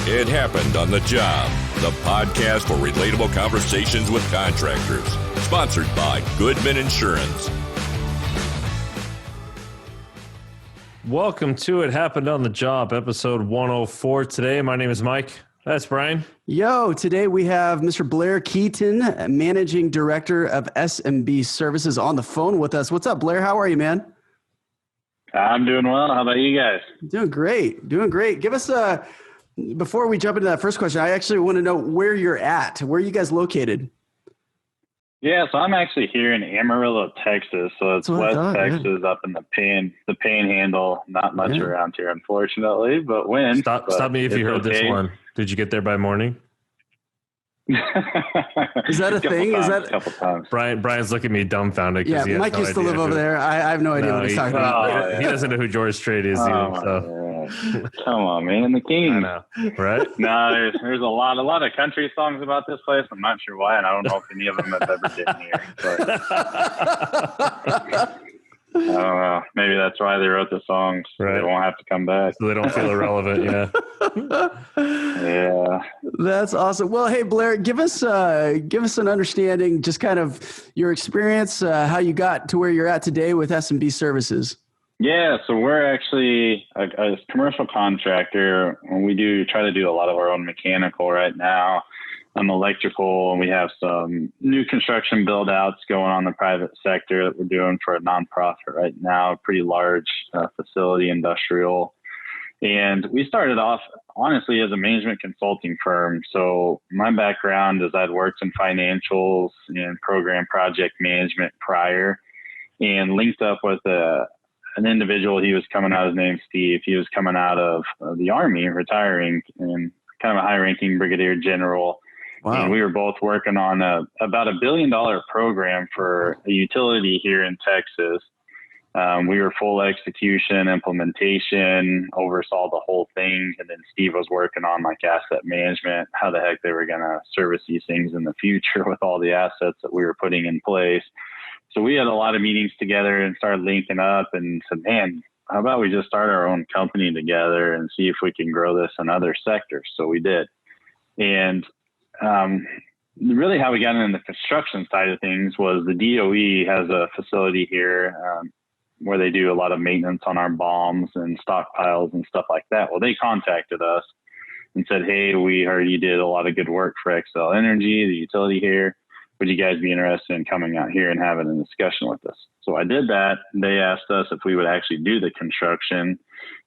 It Happened on the Job, the podcast for relatable conversations with contractors. Sponsored by Goodman Insurance. Welcome to It Happened on the Job, episode 104. Today, my name is Mike. That's Brian. Yo, today we have Mr. Blair Keaton, Managing Director of S&B Services, on the phone with us. What's up, Blair? How are you, man? I'm doing well. How about you guys? Doing great. Give us before we jump into that first question, I actually want to know where you're at. Where are you guys located? Yeah, so I'm actually here in Amarillo, Texas. So it's West Texas, up in the Panhandle. Not much around here, unfortunately, but wind. Stop me if you heard this one. Did you get there by morning? Is that a thing? Is that a couple times? Brian's looking at me dumbfounded. Yeah, Mike used to live over there. I have no idea what he's talking about. He doesn't know who George Strait is either. So. Come on, man, the king. I know, right? No, there's a lot of country songs about this place. I'm not sure why, and I don't know if any of them have ever been here. But I don't know. Maybe that's why they wrote the songs. So they won't have to come back. So they don't feel irrelevant. Yeah. Yeah. That's awesome. Well, hey, Blair, give us an understanding, just kind of your experience, how you got to where you're at today with S&B Services. Yeah, so we're actually a commercial contractor, and we try to do a lot of our own mechanical right now. Electrical, and we have some new construction build outs going on in the private sector that we're doing for a nonprofit right now, a pretty large facility, industrial. And we started off, honestly, as a management consulting firm. So my background is I'd worked in financials and program project management prior, and linked up with an individual. He was coming out, his name's Steve. He was coming out of the Army, retiring, and kind of a high-ranking Brigadier General. Wow. And we were both working on about $1 billion program for a utility here in Texas. We were full execution, implementation, oversaw the whole thing. And then Steve was working on like asset management, how the heck they were going to service these things in the future with all the assets that we were putting in place. So we had a lot of meetings together and started linking up and said, man, how about we just start our own company together and see if we can grow this in other sectors? So we did. And really how we got into the construction side of things was the DOE has a facility here where they do a lot of maintenance on our bombs and stockpiles and stuff like that. Well, they contacted us and said, hey, we heard you did a lot of good work for XL Energy, the utility here. Would you guys be interested in coming out here and having a discussion with us? So I did that. They asked us if we would actually do the construction,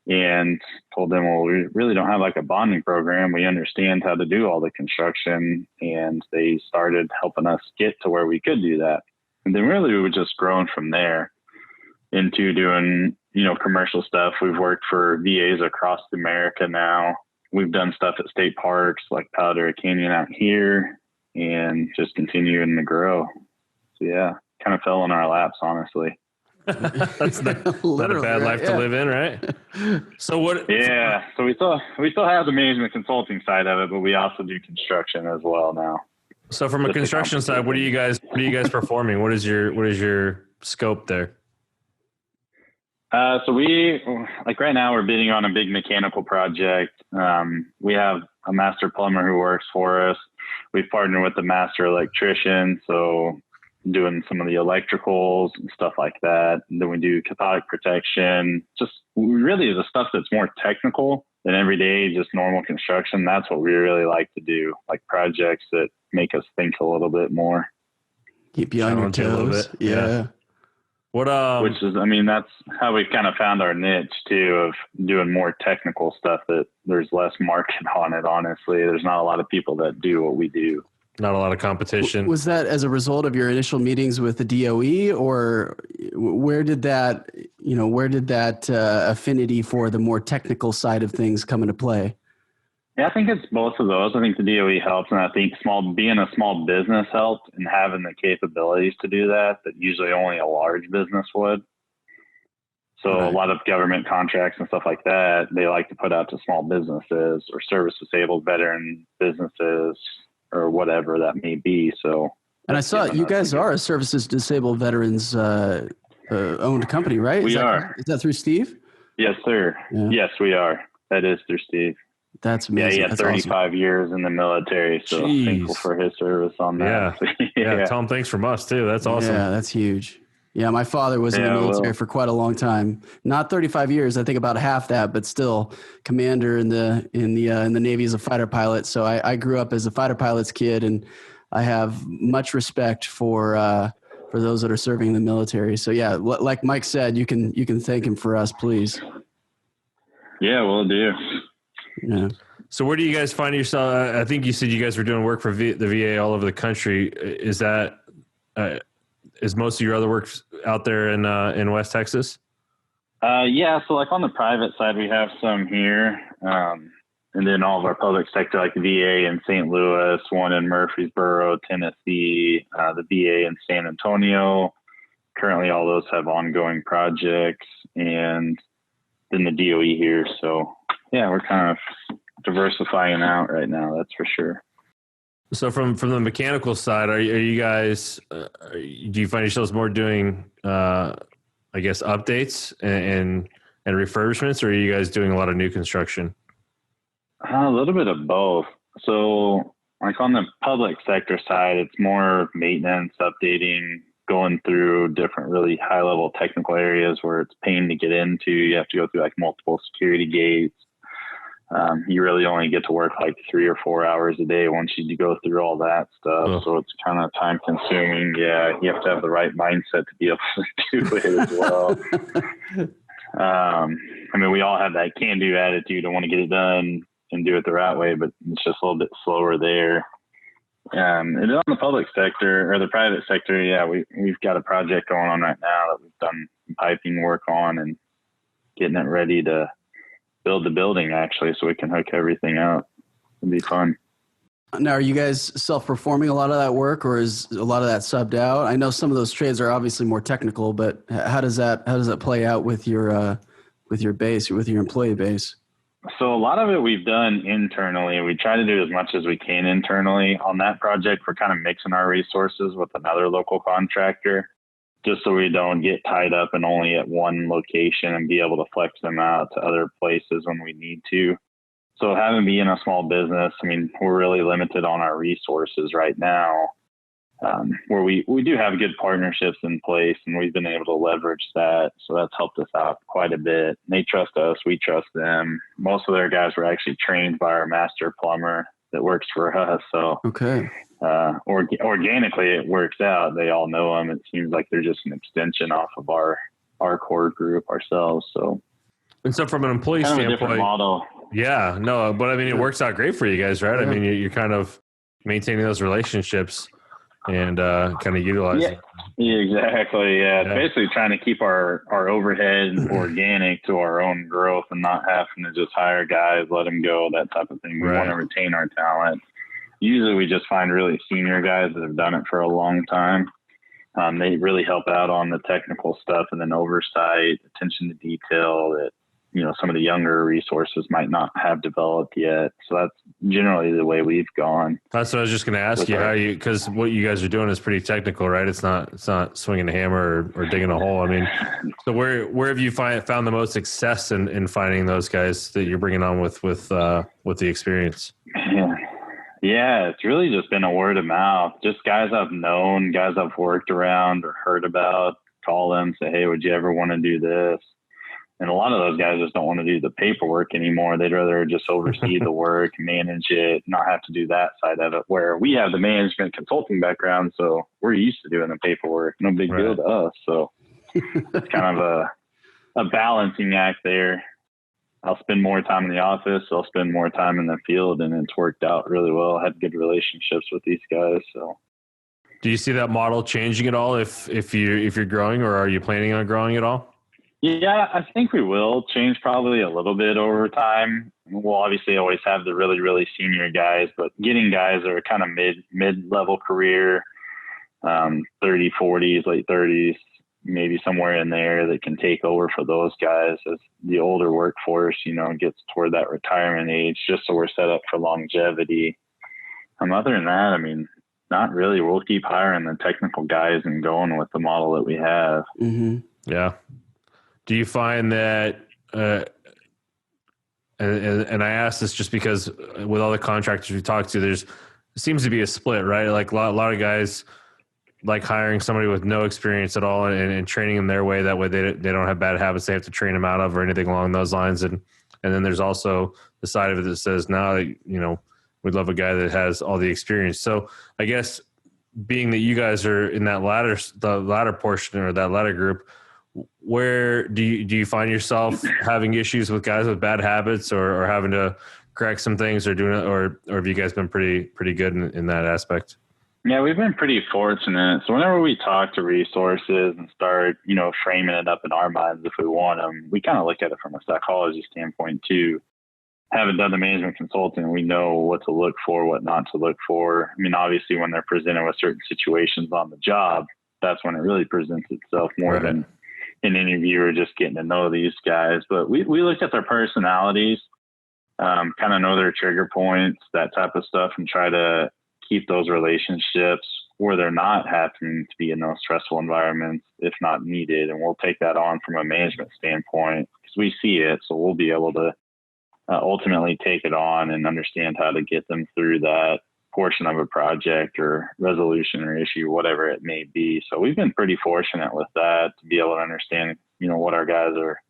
and told them, well, we really don't have like a bonding program. We understand how to do all the construction. And they started helping us get to where we could do that. And then really we were just growing from there into doing, commercial stuff. We've worked for VAs across America now. We've done stuff at state parks like Powder Canyon out here, and just continuing to grow. So yeah, kind of fell in our laps, honestly. That's not a bad life to live in, right? So what? Yeah. So we still have the management consulting side of it, but we also do construction as well now. So from a construction side, what are you guys performing? What is your scope there? So we, like right now, we're bidding on a big mechanical project. We have a master plumber who works for us. We've partnered with the master electrician, so doing some of the electricals and stuff like that. And then we do cathodic protection, just really the stuff that's more technical than everyday, just normal construction. That's what we really like to do, like projects that make us think a little bit more. Keep you on your toes. Yeah. Which is, that's how we've kind of found our niche too, of doing more technical stuff that there's less market on it. Honestly, there's not a lot of people that do what we do. Not a lot of competition. Was that as a result of your initial meetings with the DOE, or where did that affinity for the more technical side of things come into play? Yeah, I think it's both of those. I think the DOE helps, and I think being a small business helped, and having the capabilities to do that usually only a large business would. So A lot of government contracts and stuff like that, they like to put out to small businesses or service disabled veteran businesses or whatever that may be. So, and I saw you guys are a services disabled veterans owned company, right? We are. Is that through Steve? Yes, sir. Yeah. Yes, we are. That is through Steve. That's Yeah, amazing. he had That's 35 years in the military, so Jeez. thankful for his service on that. Yeah. Tell him thanks from us too. That's awesome. Yeah, that's huge. Yeah, my father was in the Yeah, military well. for quite a long time. Not 35 years, I think about half that, but still commander in the Navy as a fighter pilot. So I grew up as a fighter pilot's kid, and I have much respect for those that are serving in the military. So yeah, like Mike said, you can thank him for us, please. Yeah, we'll do. Yeah. So where do you guys find yourself? I think you said you guys were doing work for the VA all over the country. Is that is most of your other work out there in West Texas? Yeah, so like on the private side, we have some here, and then all of our public sector, like the VA in St. Louis, one in Murfreesboro, Tennessee, the VA in San Antonio. Currently, all those have ongoing projects, and then the DOE here. So yeah, we're kind of diversifying out right now. That's for sure. So from the mechanical side, are you guys? Do you find yourselves more doing, I guess, updates and refurbishments, or are you guys doing a lot of new construction? A little bit of both. So, like on the public sector side, it's more maintenance, updating, going through different really high level technical areas where it's pain to get into. You have to go through like multiple security gates. You really only get to work like 3 or 4 hours a day once you go through all that stuff. Oh. So it's kind of time consuming. Yeah, you have to have the right mindset to be able to do it as well. I mean, we all have that can-do attitude. I want to get it done and do it the right way, but it's just a little bit slower there. And on the public sector or the private sector, yeah, we've got a project going on right now that we've done piping work on and getting it ready to build the building actually, so we can hook everything up. It'd be fun. Now, are you guys self-performing a lot of that work, or is a lot of that subbed out? I know some of those trades are obviously more technical, but how does that play out with your base, with your employee base? So a lot of it we've done internally. We try to do as much as we can internally. On that project, we're kind of mixing our resources with another local contractor, just so we don't get tied up and only at one location and be able to flex them out to other places when we need to. So having being a small business, I mean, we're really limited on our resources right now, where we do have good partnerships in place, and we've been able to leverage that. So that's helped us out quite a bit. They trust us. We trust them. Most of their guys were actually trained by our master plumber that works for us. So Okay. Organically, it works out. They all know them. It seems like they're just an extension off of our core group ourselves. So, And so from an employee kind of a different standpoint, model. yeah, no, but I mean, it works out great for you guys, right? Yeah. I mean, you're kind of maintaining those relationships and kind of utilizing. Yeah, exactly. Yeah. Yeah. Basically trying to keep our overhead organic to our own growth and not having to just hire guys, let them go, that type of thing. We Right. want to retain our talent. Usually we just find really senior guys that have done it for a long time. They really help out on the technical stuff and then oversight, attention to detail that, some of the younger resources might not have developed yet. So that's generally the way we've gone. That's what I was just going to ask you, because what you guys are doing is pretty technical, right? It's not swinging a hammer or digging a hole. I mean, so where have you found the most success in finding those guys that you're bringing on with the experience? Yeah, it's really just been a word of mouth. Just guys I've known, guys I've worked around or heard about, call them, say, hey, would you ever want to do this? And a lot of those guys just don't want to do the paperwork anymore. They'd rather just oversee the work, manage it, not have to do that side of it, where we have the management consulting background. So we're used to doing the paperwork. No big deal to us. So it's kind of a balancing act there. I'll spend more time in the office. I'll spend more time in the field, and it's worked out really well. I had good relationships with these guys. So, do you see that model changing at all if you're growing, or are you planning on growing at all? Yeah, I think we will change probably a little bit over time. We'll obviously always have the really, really senior guys, but getting guys that are kind of mid-level career, 30, 40s, late 30s, maybe somewhere in there that can take over for those guys as the older workforce, gets toward that retirement age, just so we're set up for longevity. Other than that, I mean, not really. We'll keep hiring the technical guys and going with the model that we have. Mm-hmm. Yeah. Do you find that and I ask this just because with all the contractors we talk to, there seems to be a split, right? Like a lot of guys like hiring somebody with no experience at all and training them their way. That way they don't have bad habits they have to train them out of or anything along those lines. And then there's also the side of it that says, no, we'd love a guy that has all the experience. So I guess being that you guys are in that the latter portion or that latter group, where do you find yourself having issues with guys with bad habits or having to correct some things or doing it, or have you guys been pretty good in that aspect? Yeah, we've been pretty fortunate. So whenever we talk to resources and start, framing it up in our minds if we want them, we kind of look at it from a psychology standpoint too. Having done the management consulting, we know what to look for, what not to look for. I mean, obviously when they're presented with certain situations on the job, that's when it really presents itself more than an interview or just getting to know these guys. But we look at their personalities, kind of know their trigger points, that type of stuff, and try to keep those relationships where they're not having to be in those stressful environments if not needed. And we'll take that on from a management standpoint because we see it. So we'll be able to ultimately take it on and understand how to get them through that portion of a project or resolution or issue, whatever it may be. So we've been pretty fortunate with that to be able to understand, what our guys are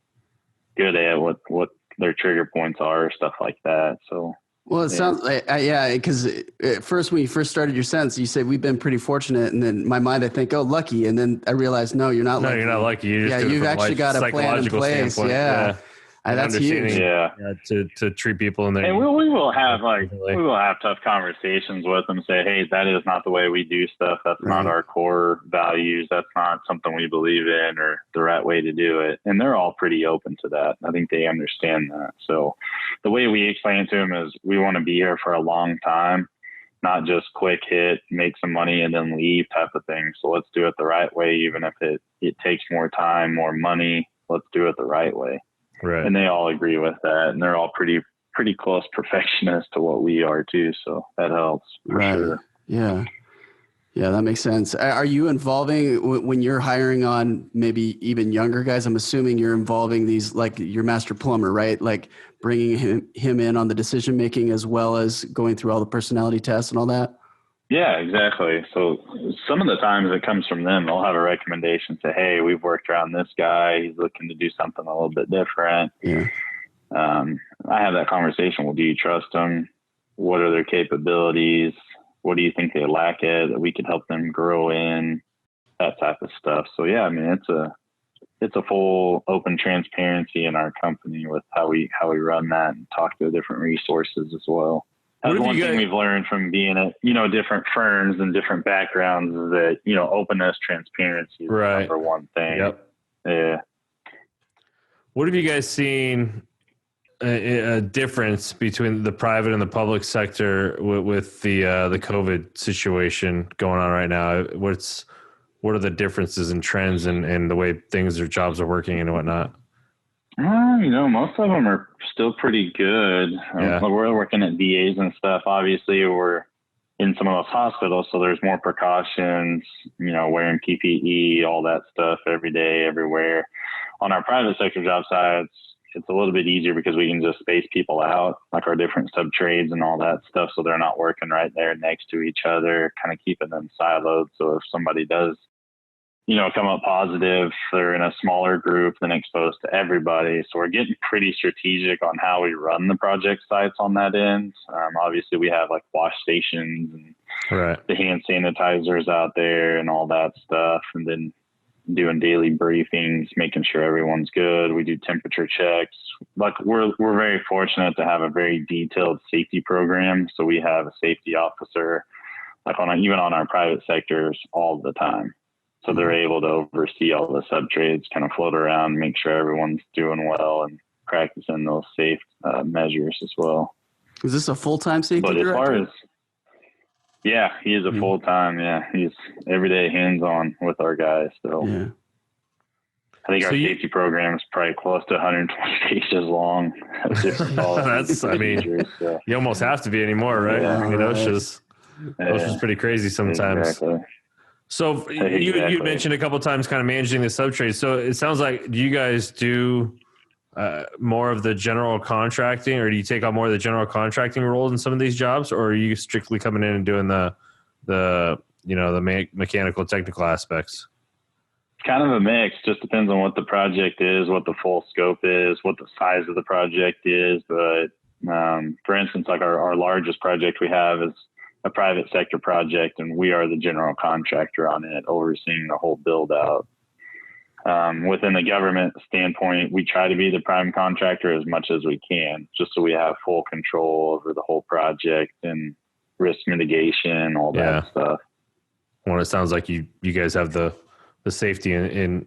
good at, what their trigger points are, stuff like that. So, well, it sounds like, because at first, when you first started your sentence, you said we've been pretty fortunate. And then in my mind, I think, oh, lucky. And then I realized, no, you're not lucky. No, you're not lucky. You've actually got a plan in place. Yeah. That's huge. Yeah. To treat people in there. And we will have tough conversations with them. Say, hey, that is not the way we do stuff. That's not our core values. That's not something we believe in or the right way to do it. And they're all pretty open to that. I think they understand that. So the way we explain to them is we want to be here for a long time, not just quick hit, make some money and then leave type of thing. So let's do it the right way, even if it takes more time, more money. Let's do it the right way. Right. And they all agree with that. And they're all pretty close perfectionists to what we are too. So that helps for sure. Yeah. Yeah, that makes sense. Are you involving when you're hiring on maybe even younger guys? I'm assuming you're involving these, like your master plumber, right? Like bringing him in on the decision making as well as going through all the personality tests and all that. Yeah, exactly. So some of the times it comes from them. They'll have a recommendation, say, hey, we've worked around this guy. He's looking to do something a little bit different. Yeah. I have that conversation. Well, do you trust them? What are their capabilities? What do you think they lack at that we could help them grow in? That type of stuff. So yeah, I mean, it's a full open transparency in our company with how we run that and talk to different resources as well. That's one thing we've learned from being at, different firms and different backgrounds is that, openness, transparency is the number one thing. Yep. Yeah. What have you guys seen a difference between the private and the public sector with the COVID situation going on right now? What are the differences in trends and the way things or jobs are working and whatnot? Most of them are still pretty good. We're working at VAs and stuff. Obviously, we're in some of those hospitals, so there's more precautions, wearing PPE, all that stuff every day, everywhere. On our private sector job sites, it's a little bit easier because we can just space people out, like our different sub trades and all that stuff, so they're not working right there next to each other, kind of keeping them siloed. So if somebody does come up positive, they're in a smaller group than exposed to everybody. So we're getting pretty strategic on how we run the project sites on that end. Obviously we have like wash stations and the hand sanitizers out there and all that stuff. And then doing daily briefings, making sure everyone's good. We do temperature checks. Like we're very fortunate to have a very detailed safety program. So we have a safety officer, like even on our private sectors all the time. So they're able to oversee all the sub-trades, kind of float around, make sure everyone's doing well and practicing those safe measures as well. Is this a full-time safety director? But as far as, he is a full-time, he's everyday hands-on with our guys. So I think our safety program is probably close to 120 pages long. That's, you almost have to be anymore, right? OSHA's pretty crazy sometimes. Exactly. So you mentioned a couple of times kind of managing the sub trades. So it sounds like, do you guys do more of the general contracting, or do you take on more of the general contracting roles in some of these jobs, or are you strictly coming in and doing the mechanical technical aspects? Kind of a mix. Just depends on what the project is, what the full scope is, what the size of the project is. But for instance, like our largest project we have is a private sector project, and we are the general contractor on it, overseeing the whole build out. Within the government standpoint, we try to be the prime contractor as much as we can, just so we have full control over the whole project and risk mitigation, all that stuff. Well, it sounds like you guys have the safety in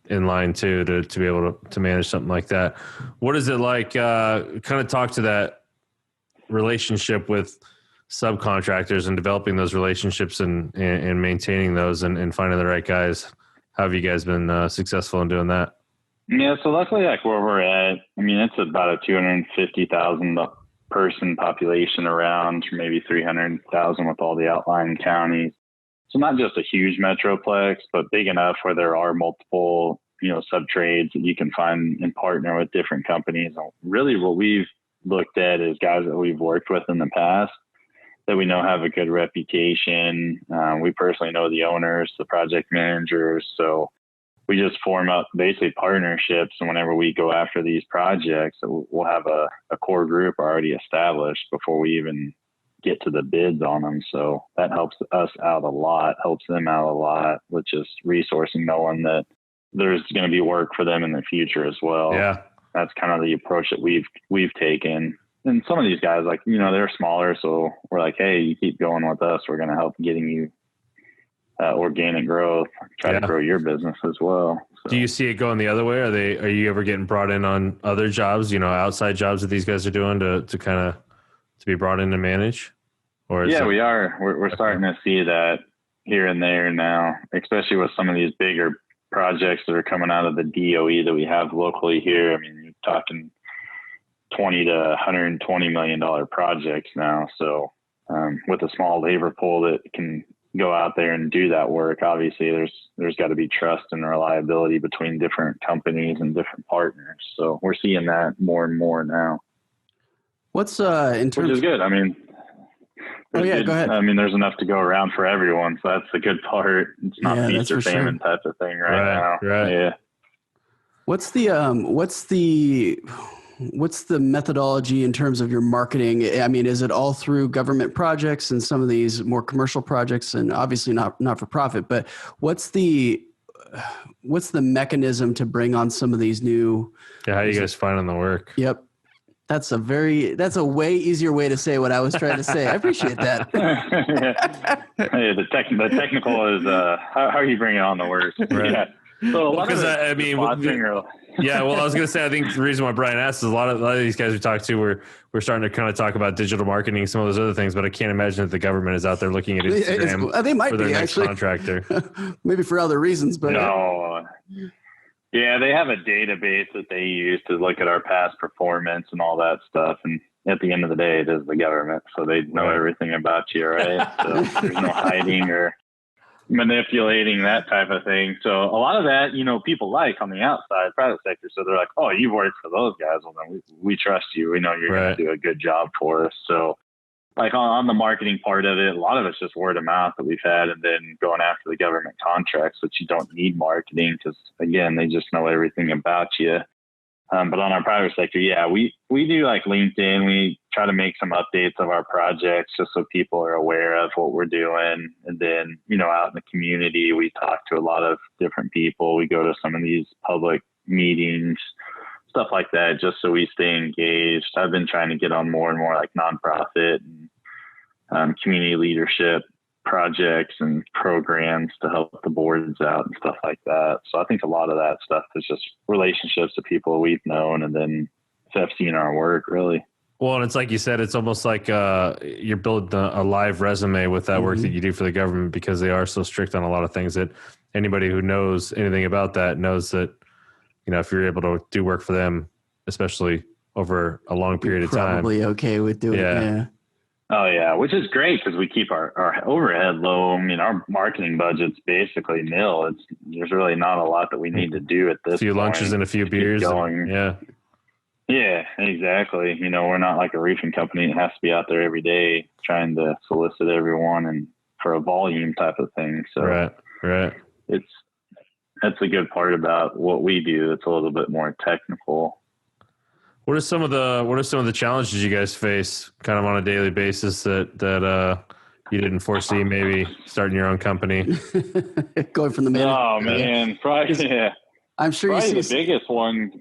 line too, to be able to manage something like that. What is it like? Kind of talk to that relationship with subcontractors and developing those relationships and maintaining those and finding the right guys. How have you guys been successful in doing that? Yeah, so luckily, like where we're at, I mean, it's about a 250,000 person population around, maybe 300,000 with all the outlying counties. So not just a huge metroplex, but big enough where there are multiple, sub trades that you can find and partner with different companies. And really, what we've looked at is guys that we've worked with in the past that we know have a good reputation. We personally know the owners, the project managers. So we just form up basically partnerships. And whenever we go after these projects, we'll have a core group already established before we even get to the bids on them. So that helps us out a lot, helps them out a lot with just resourcing, knowing that there's going to be work for them in the future as well. Yeah. That's kind of the approach that we've taken. And some of these guys, like, they're smaller. So we're like, hey, you keep going with us. We're going to help getting you organic growth, try to grow your business as well. So. Do you see it going the other way? Are you ever getting brought in on other jobs, outside jobs that these guys are doing to be brought in to manage? Or we are. We're starting to see that here and there now, especially with some of these bigger projects that are coming out of the DOE that we have locally here. I mean, you're talking $20 to $120 million projects now. So with a small labor pool that can go out there and do that work, obviously there's got to be trust and reliability between different companies and different partners. So we're seeing that more and more now. What's in terms, which is good. I mean, go ahead. I mean, there's enough to go around for everyone, so that's the good part. It's not feast or famine type of thing right now. Right. Yeah. What's the methodology in terms of your marketing? I mean, is it all through government projects and some of these more commercial projects, and obviously not for profit, but what's the mechanism to bring on some of these new? Yeah, how are you guys finding the work? Yep. That's a way easier way to say what I was trying to say. I appreciate that. Hey, the technical is how are you bringing on the work? Right. Yeah. So well, I mean, yeah. Well, I was going to say, I think the reason why Brian asked is a lot of these guys we talked to, we're starting to kind of talk about digital marketing and some of those other things, but I can't imagine that the government is out there looking at Instagram they might for their be, next actually. Contractor. Maybe for other reasons, but no. Yeah, they have a database that they use to look at our past performance and all that stuff. And at the end of the day, it is the government, so they know everything about you, right? So there's no hiding or manipulating, that type of thing. So a lot of that, people like on the outside, private sector. So they're like, oh, you've worked for those guys. Well, then we trust you. We know you're going to do a good job for us. So like on the marketing part of it, a lot of it's just word of mouth that we've had, and then going after the government contracts, which you don't need marketing because, again, they just know everything about you. But on our private sector, we do like LinkedIn. We try to make some updates of our projects just so people are aware of what we're doing. And then, out in the community, we talk to a lot of different people. We go to some of these public meetings, stuff like that, just so we stay engaged. I've been trying to get on more and more like nonprofit and community leadership projects and programs to help the boards out and stuff like that. So I think a lot of that stuff is just relationships to people we've known and then have seen our work, really. Well, and it's like you said, it's almost like you're building a live resume with that work that you do for the government, because they are so strict on a lot of things that anybody who knows anything about that knows that, if you're able to do work for them, especially over a long period of time. Probably okay with doing it. Yeah. Oh, yeah, which is great because we keep our overhead low. I mean, our marketing budget's basically nil. There's really not a lot that we need to do at this point. A few lunches and a few beers. Going. Yeah. Yeah, exactly. We're not like a roofing company that has to be out there every day trying to solicit everyone and for a volume type of thing. So right. That's a good part about what we do. It's a little bit more technical. What are some of the challenges you guys face kind of on a daily basis that you didn't foresee maybe starting your own company? Going from the manager. Oh man, probably yeah. I'm sure probably you the biggest one,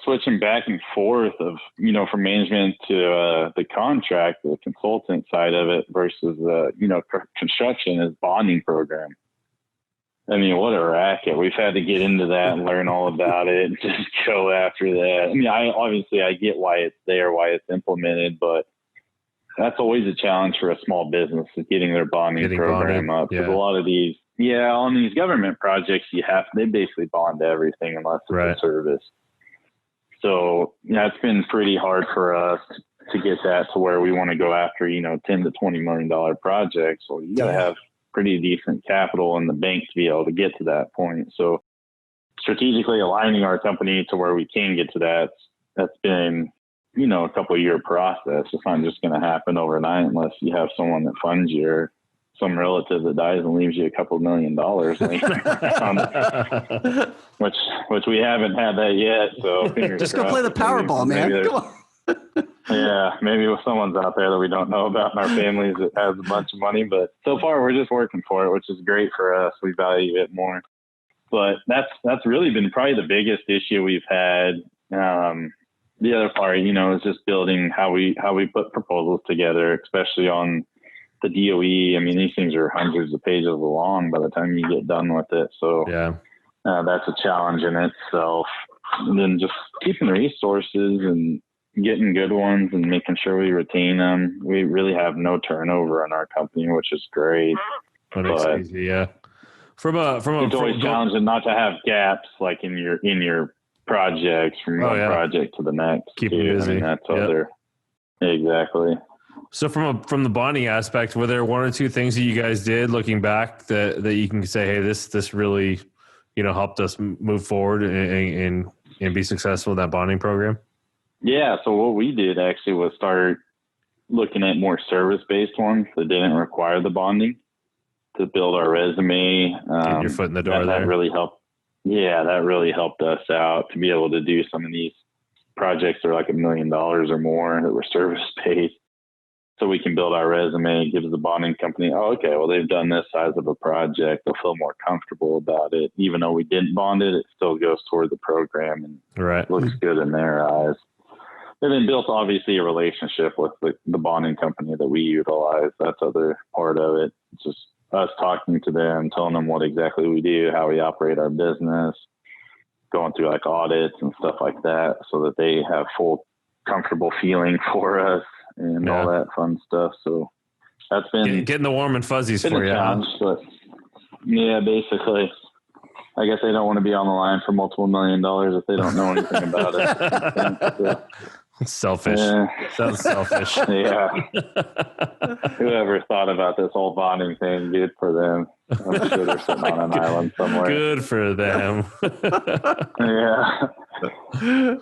switching back and forth of, from management to the contract, the consultant side of it versus construction is bonding program. I mean, what a racket. We've had to get into that and learn all about it and just go after that. I mean, I get why it's there, why it's implemented, but that's always a challenge for a small business is getting their bonding program up. Because a lot of these, on these government projects, they basically bond everything unless it's a service. So it's been pretty hard for us to get that to where we want to go after, $10 to $20 million projects. So you got to have pretty decent capital in the bank to be able to get to that point. So strategically aligning our company to where we can get to that's been, a couple of year process. It's not just going to happen overnight unless you have someone that funds you or some relative that dies and leaves you a couple $1 million, which we haven't had that yet. So just go play the Powerball, man. Come on. Yeah, maybe if someone's out there that we don't know about in our families that has a bunch of money, but so far we're just working for it, which is great for us. We value it more. But that's really been probably the biggest issue we've had. The other part, is just building how we put proposals together, especially on the DOE. I mean, these things are hundreds of pages long by the time you get done with it. So that's a challenge in itself. And then just keeping the resources and getting good ones and making sure we retain them. We really have no turnover in our company, which is great. That makes it easy, yeah. It's always challenging not to have gaps like in your projects from one project to the next. Keep them busy. I mean, that's other. Exactly. So from the bonding aspect, were there one or two things that you guys did looking back that you can say, hey, this really, helped us move forward and be successful in that bonding program? Yeah. So what we did actually was start looking at more service-based ones that didn't require the bonding to build our resume. Get your foot in the door there. That really helped. Yeah, that really helped us out to be able to do some of these projects that are like $1 million or more that were service-based. So we can build our resume. It gives the bonding company, they've done this size of a project. They'll feel more comfortable about it. Even though we didn't bond it, it still goes toward the program and looks good in their eyes. And then built obviously a relationship with the bonding company that we utilize. That's other part of it. It's just us talking to them, telling them what exactly we do, how we operate our business, going through like audits and stuff like that so that they have full comfortable feeling for us and all that fun stuff. So that's been getting the warm and fuzzies for you. Challenge, but yeah, basically. I guess they don't want to be on the line for multiple $1 million if they don't know anything about it. Selfish. Sounds selfish. Yeah. Whoever thought about this whole bonding thing, good for them. I'm sure they're sitting on an island somewhere. Good for them.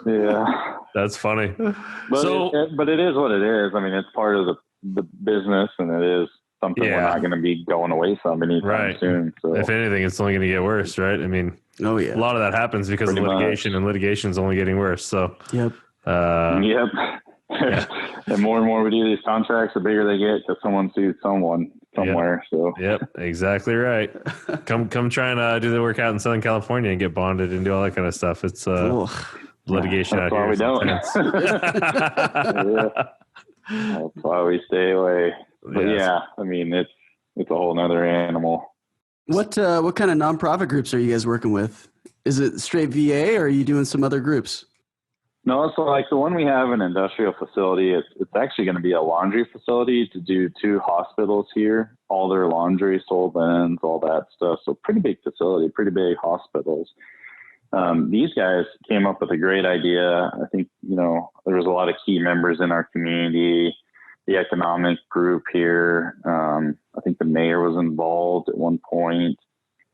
Yeah. That's funny. But it is what it is. I mean, it's part of the business, and it is something we're not going to be going away from anytime soon. So if anything, it's only going to get worse, right? I mean, a lot of that happens because of litigation, and litigation is only getting worse. So and more and more we do these contracts, the bigger they get because someone sued someone somewhere. So exactly right. Come try and do the work out in Southern California and get bonded and do all that kind of stuff. It's litigation That's out why here. We don't. That's why we stay away. But I mean, it's a whole nother animal. What kind of nonprofit groups are you guys working with? Is it straight VA or are you doing some other groups? No, so like the one we have an industrial facility, it's actually going to be a laundry facility to do 2 hospitals here, all their laundry, solvents, all that stuff. So pretty big facility, pretty big hospitals. These guys came up with a great idea. I think, there was a lot of key members in our community, the economic group here. I think the mayor was involved at one point,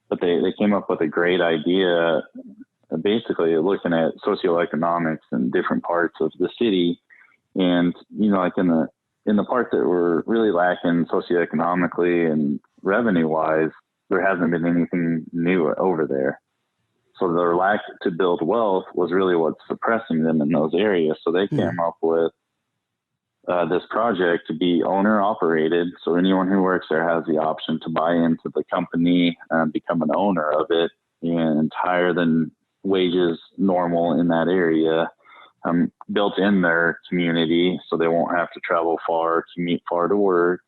but they came up with a great idea. basically looking at socioeconomics in different parts of the city. And, like in the part that we're really lacking socioeconomically and revenue wise, there hasn't been anything new over there. So their lack to build wealth was really what's suppressing them in those areas. So they came up with this project to be owner operated. So anyone who works there has the option to buy into the company and become an owner of it, and higher than wages normal in that area, built in their community. So they won't have to travel far, commute far to work,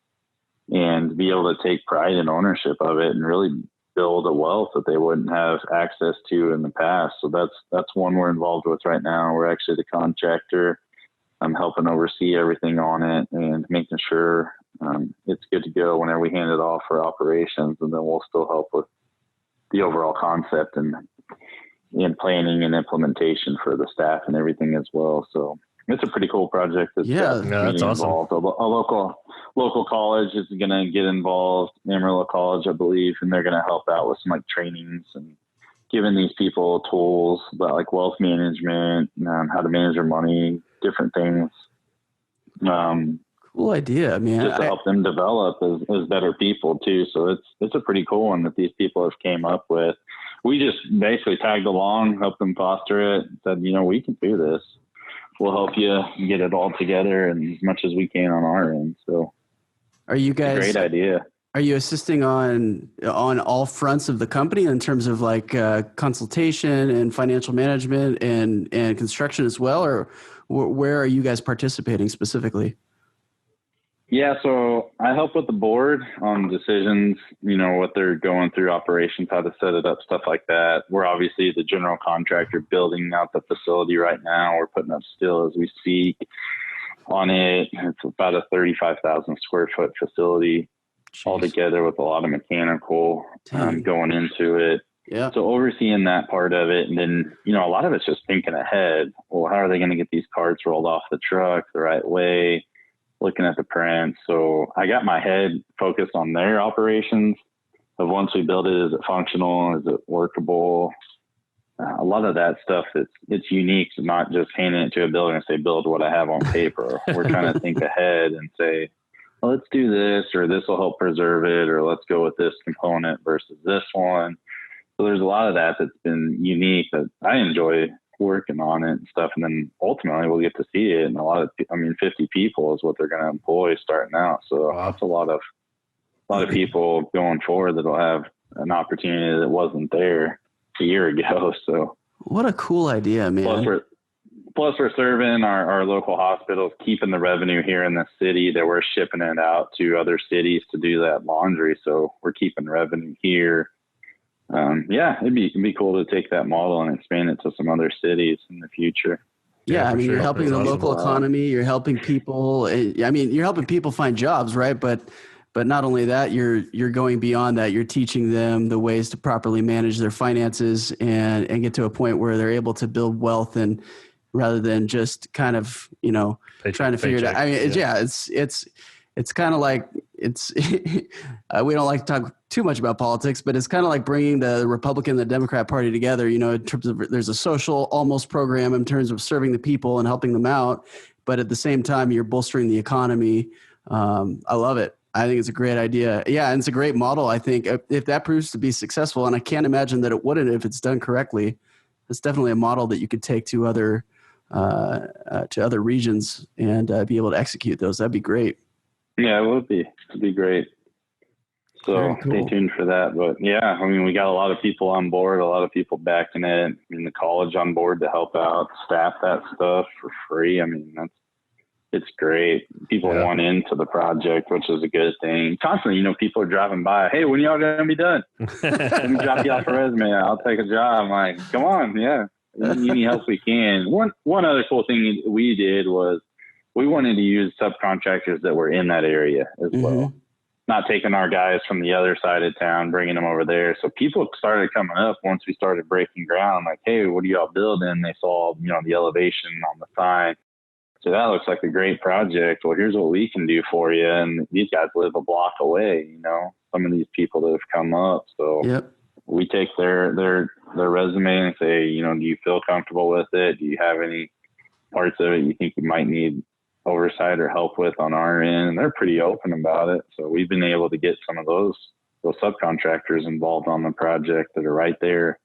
and be able to take pride in ownership of it and really build a wealth that they wouldn't have access to in the past. So that's one we're involved with right now. We're actually the contractor. I'm helping oversee everything on it and making sure it's good to go whenever we hand it off for operations. And then we'll still help with the overall concept and planning and implementation for the staff and everything as well. So it's a pretty cool project. That's that's awesome. Involved. A local college is going to get involved, Amarillo College, I believe, and they're going to help out with some like trainings and giving these people tools about like wealth management, how to manage their money, different things. Cool idea, man. Just to help them develop as better people too. So it's a pretty cool one that these people have came up with. We just basically tagged along, helped them foster it, said, we can do this. We'll help you get it all together and as much as we can on our end. So are you guys, great idea. Are you assisting on all fronts of the company in terms of like consultation and financial management and construction as well? Or where are you guys participating specifically? Yeah, so I help with the board on decisions, what they're going through, operations, how to set it up, stuff like that. We're obviously the general contractor building out the facility right now. We're putting up steel as we speak on it. It's about a 35,000 square foot facility altogether with a lot of mechanical going into it. Yeah. So overseeing that part of it. And then, a lot of it's just thinking ahead. Well, how are they going to get these carts rolled off the truck the right way? Looking at the prints. So I got my head focused on their operations of once we build it, is it functional? Is it workable? A lot of that stuff, it's unique, to not just handing it to a builder and say, build what I have on paper. We're trying to think ahead and say, well, let's do this, or this will help preserve it, or let's go with this component versus this one. So there's a lot of that that's been unique that I enjoy working on it and stuff. And then ultimately we'll get to see it. And 50 people is what they're going to employ starting out. So that's a lot of people going forward that'll have an opportunity that wasn't there a year ago. So what a cool idea, man. Plus we're serving our local hospitals, keeping the revenue here in the city that we're shipping it out to other cities to do that laundry. So we're keeping revenue here. It'd be cool to take that model and expand it to some other cities in the future. Yeah, you're helping the local economy. You're helping people. You're helping people find jobs, right? But not only that, you're going beyond that. You're teaching them the ways to properly manage their finances and get to a point where they're able to build wealth, and rather than just kind of trying to figure it out. It's kind of like we don't like to talk too much about politics, but it's kind of like bringing the Republican and the Democrat Party together, in terms of there's a social almost program in terms of serving the people and helping them out. But at the same time, you're bolstering the economy. I love it. I think it's a great idea. Yeah. And it's a great model. I think if that proves to be successful, and I can't imagine that it wouldn't if it's done correctly, it's definitely a model that you could take to other regions and be able to execute those. That'd be great. Yeah, it would be. It'd be great. So cool. Stay tuned for that. But yeah, we got a lot of people on board, a lot of people backing it. The college on board to help out, staff that stuff for free. It's great. People want into the project, which is a good thing. Constantly, people are driving by. Hey, when y'all gonna be done? Let me drop you off a resume. I'll take a job. I'm like, come on, yeah. Any help we can. One other cool thing we did was we wanted to use subcontractors that were in that area as well. Not taking our guys from the other side of town, bringing them over there. So people started coming up once we started breaking ground, like, hey, what are y'all building? They saw, the elevation on the sign. So that looks like a great project. Well, here's what we can do for you. And these guys live a block away, some of these people that have come up. So we take their their resume and say, you know, do you feel comfortable with it? Do you have any parts of it you think you might need oversight or help with on our end? And they're pretty open about it. So we've been able to get some of those subcontractors involved on the project that are right there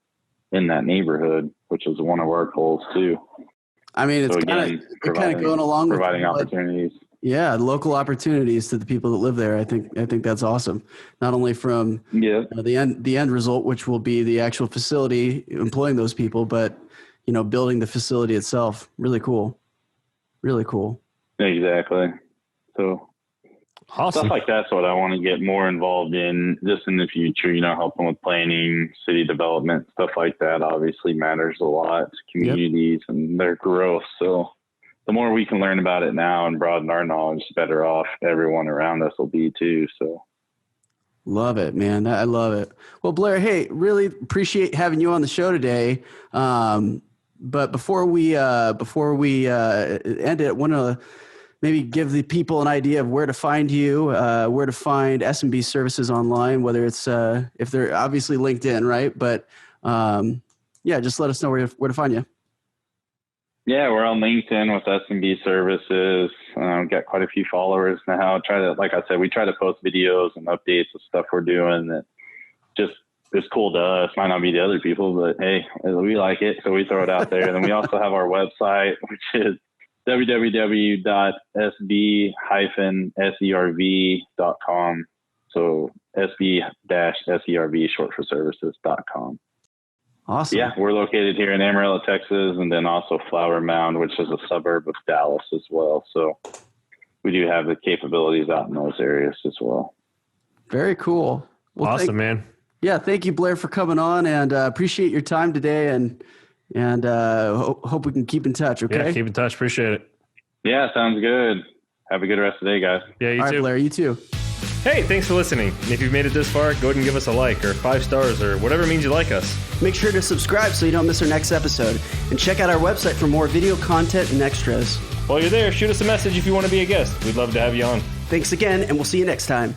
in that neighborhood, which is one of our goals too. I mean, it's kind of going along with providing opportunities. Yeah, local opportunities to the people that live there. I think that's awesome. Not only from the end result, which will be the actual facility employing those people, but you know, building the facility itself. Really cool. Really cool. Exactly. So awesome. Stuff like that's what I want to get more involved in just in the future, you know, helping with planning, city development, stuff like that obviously matters a lot to communities and their growth. So the more we can learn about it now and broaden our knowledge, the better off everyone around us will be too. So love it, man. I love it. Well, Blair, hey, really appreciate having you on the show today. But before we end it, I want to maybe give the people an idea of where to find you, where to find S&B Services online, whether it's if they're obviously LinkedIn, right? But just let us know where to find you. Yeah, we're on LinkedIn with S&B Services. We've got quite a few followers now. Like I said, we try to post videos and updates of stuff we're doing that just is cool to us. Might not be to other people, but hey, we like it, so we throw it out there. And then we also have our website, which is www.sb-serv.com. So sb-serv, short for services.com. Awesome. Yeah, we're located here in Amarillo, Texas, and then also Flower Mound, which is a suburb of Dallas as well. So we do have the capabilities out in those areas as well. Very cool. Well, awesome, man. Yeah, thank you, Blair, for coming on, and appreciate your time today, and hope we can keep in touch, okay? Yeah, keep in touch. Appreciate it. Yeah, sounds good. Have a good rest of the day, guys. Yeah, you All too. right, Blair, you too. Hey, thanks for listening. And if you've made it this far, go ahead and give us a like or 5 stars or whatever means you like us. Make sure to subscribe so you don't miss our next episode. And check out our website for more video content and extras. While you're there, shoot us a message if you want to be a guest. We'd love to have you on. Thanks again, and we'll see you next time.